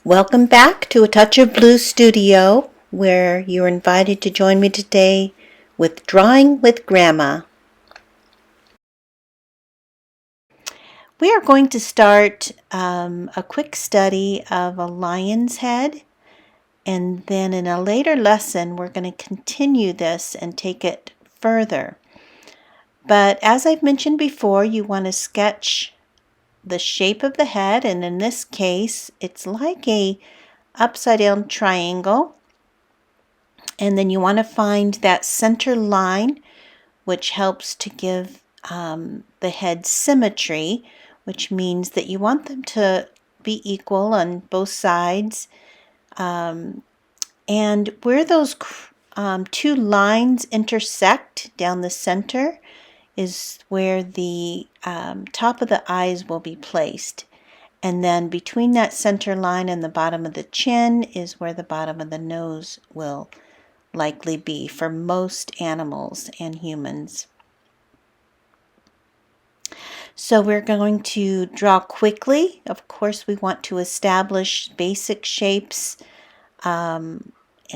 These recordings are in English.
Welcome back to A Touch of Blue Studio, where you're invited to join me today with Drawing with Grandma. We are going to start a quick study of a lion's head, and then in a later lesson we're going to continue this and take it further. But as I've mentioned before, you want to sketch the shape of the head, and in this case it's like a upside down triangle. And then you want to find that center line, which helps to give the head symmetry, which means that you want them to be equal on both sides. And where those two lines intersect down the center is where the top of the eyes will be placed. And then between that center line and the bottom of the chin is where the bottom of the nose will likely be for most animals and humans. So we're going to draw quickly. Of course, we want to establish basic shapes and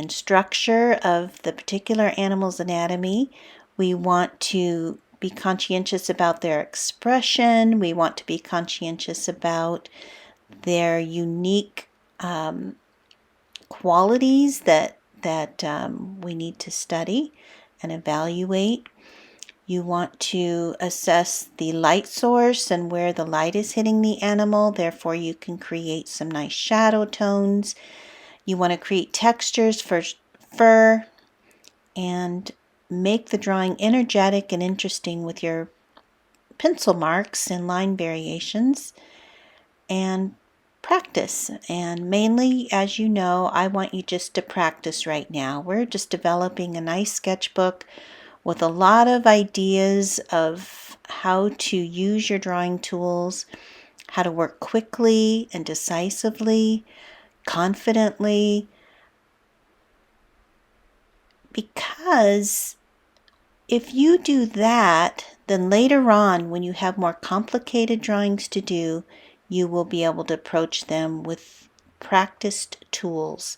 structure of the particular animal's anatomy. We want to be conscientious about their expression. We want to be conscientious about their unique qualities that we need to study and evaluate. You want to assess the light source and where the light is hitting the animal. Therefore, you can create some nice shadow tones. You want to create textures for fur and make the drawing energetic and interesting with your pencil marks and line variations, and practice. And mainly, as you know, I want you just to practice right now. We're just developing a nice sketchbook with a lot of ideas of how to use your drawing tools, how to work quickly and decisively, confidently, because if you do that, then later on when you have more complicated drawings to do, you will be able to approach them with practiced tools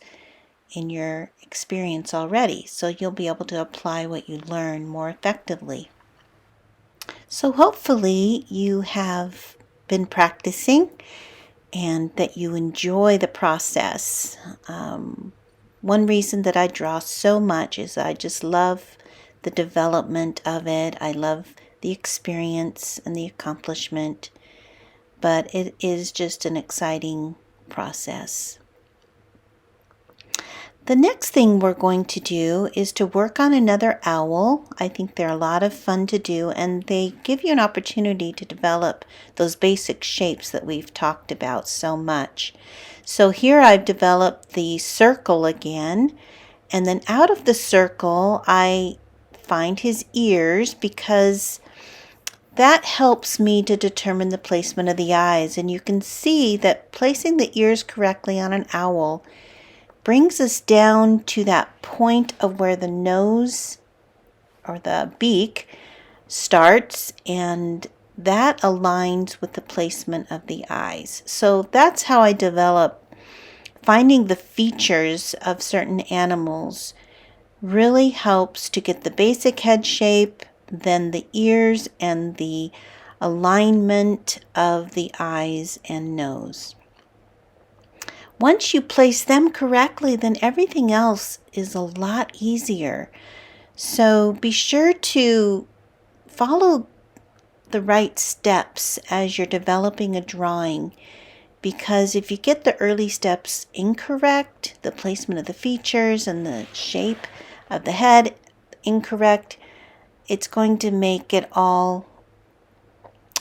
in your experience already. So you'll be able to apply what you learn more effectively. So hopefully you have been practicing and that you enjoy the process. One reason that I draw so much is I just love the development of it. I love the experience and the accomplishment, but it is just an exciting process. The next thing we're going to do is to work on another owl. I think they're a lot of fun to do, and they give you an opportunity to develop those basic shapes that we've talked about so much. So here I've developed the circle again, and then out of the circle I find his ears, because that helps me to determine the placement of the eyes. And you can see that placing the ears correctly on an owl brings us down to that point of where the nose or the beak starts, and that aligns with the placement of the eyes. So that's how I develop. Finding the features of certain animals really helps to get the basic head shape, then the ears, and the alignment of the eyes and nose. Once you place them correctly, then everything else is a lot easier. So be sure to follow the right steps as you're developing a drawing, because if you get the early steps incorrect, the placement of the features and the shape of the head incorrect, it's going to make it all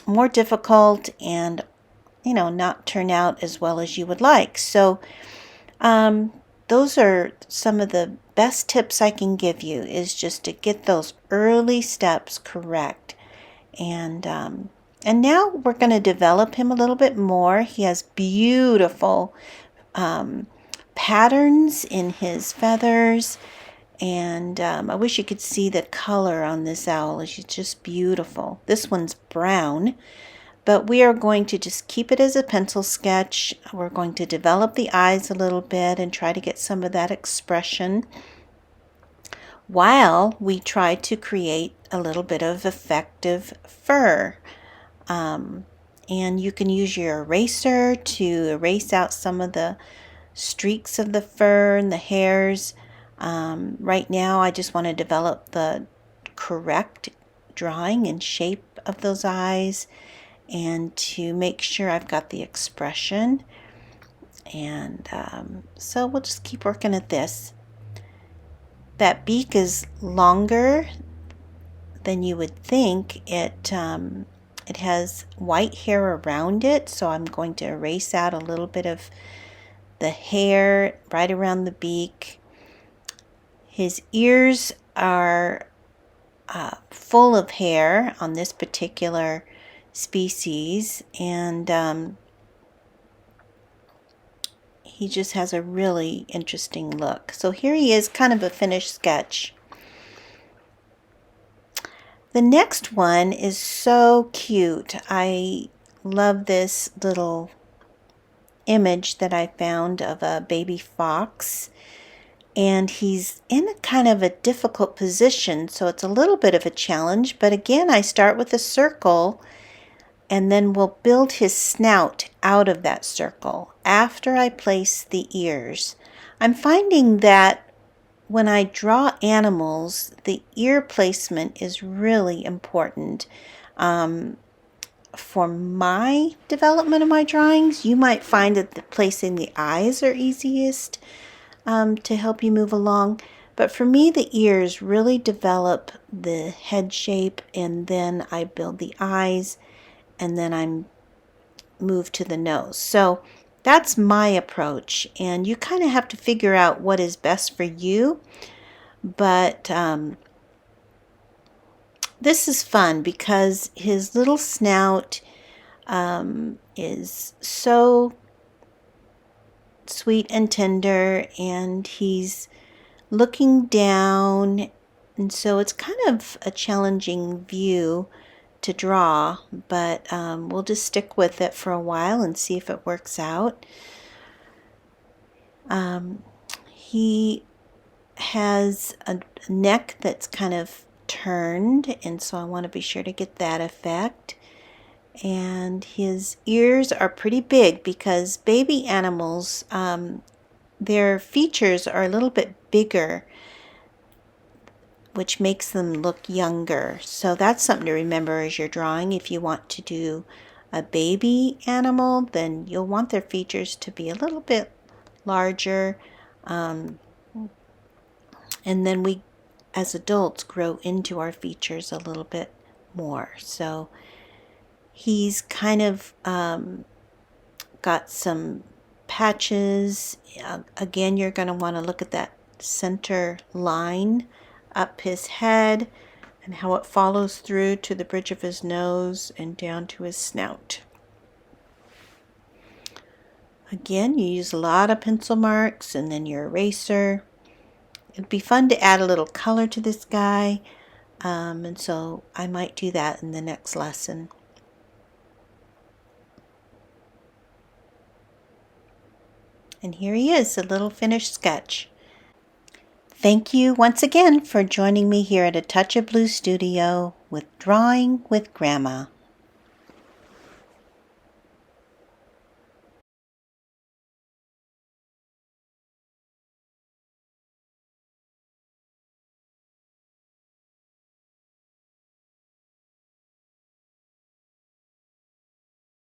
more difficult and not turn out as well as you would like. So those are some of the best tips I can give you, is just to get those early steps correct. And now we're going to develop him a little bit more. He has beautiful patterns in his feathers, and I wish you could see the color on this owl. It's just beautiful. This one's brown, But we are going to just keep it as a pencil sketch. We're going to develop the eyes a little bit and try to get some of that expression while we try to create a little bit of effective fur. And you can use your eraser to erase out some of the streaks of the fur and the hairs. Right now I just want to develop the correct drawing and shape of those eyes and to make sure I've got the expression. And so we'll just keep working at this. That beak is longer than you would think. It has white hair around it, so I'm going to erase out a little bit of the hair right around the beak. His ears are full of hair on this particular species, and he just has a really interesting look. So here he is, kind of a finished sketch. The next one is so cute. I love this little image that I found of a baby fox, and he's in a kind of a difficult position, so it's a little bit of a challenge. But again, I start with a circle and then we'll build his snout out of that circle after I place the ears. I'm finding that when I draw animals, the ear placement is really important. For my development of my drawings, you might find that placing the eyes are easiest to help you move along. But for me, the ears really develop the head shape, and then I build the eyes, and then I move to the nose. So that's my approach, and you kind of have to figure out what is best for you. But this is fun because his little snout is so sweet and tender, and he's looking down, and so it's kind of a challenging view to draw, but we'll just stick with it for a while and see if it works out. He has a neck that's kind of turned, and so I want to be sure to get that effect. And his ears are pretty big because baby animals, their features are a little bit bigger, which makes them look younger. So that's something to remember as you're drawing. If you want to do a baby animal, then you'll want their features to be a little bit larger. And then we, as adults, grow into our features a little bit more. So he's kind of got some patches. Again, you're going to want to look at that center line up his head and how it follows through to the bridge of his nose and down to his snout. Again, you use a lot of pencil marks and then your eraser. It'd be fun to add a little color to this guy, and so I might do that in the next lesson. And here he is, a little finished sketch. Thank you once again for joining me here at A Touch of Blue Studio with Drawing with Grandma.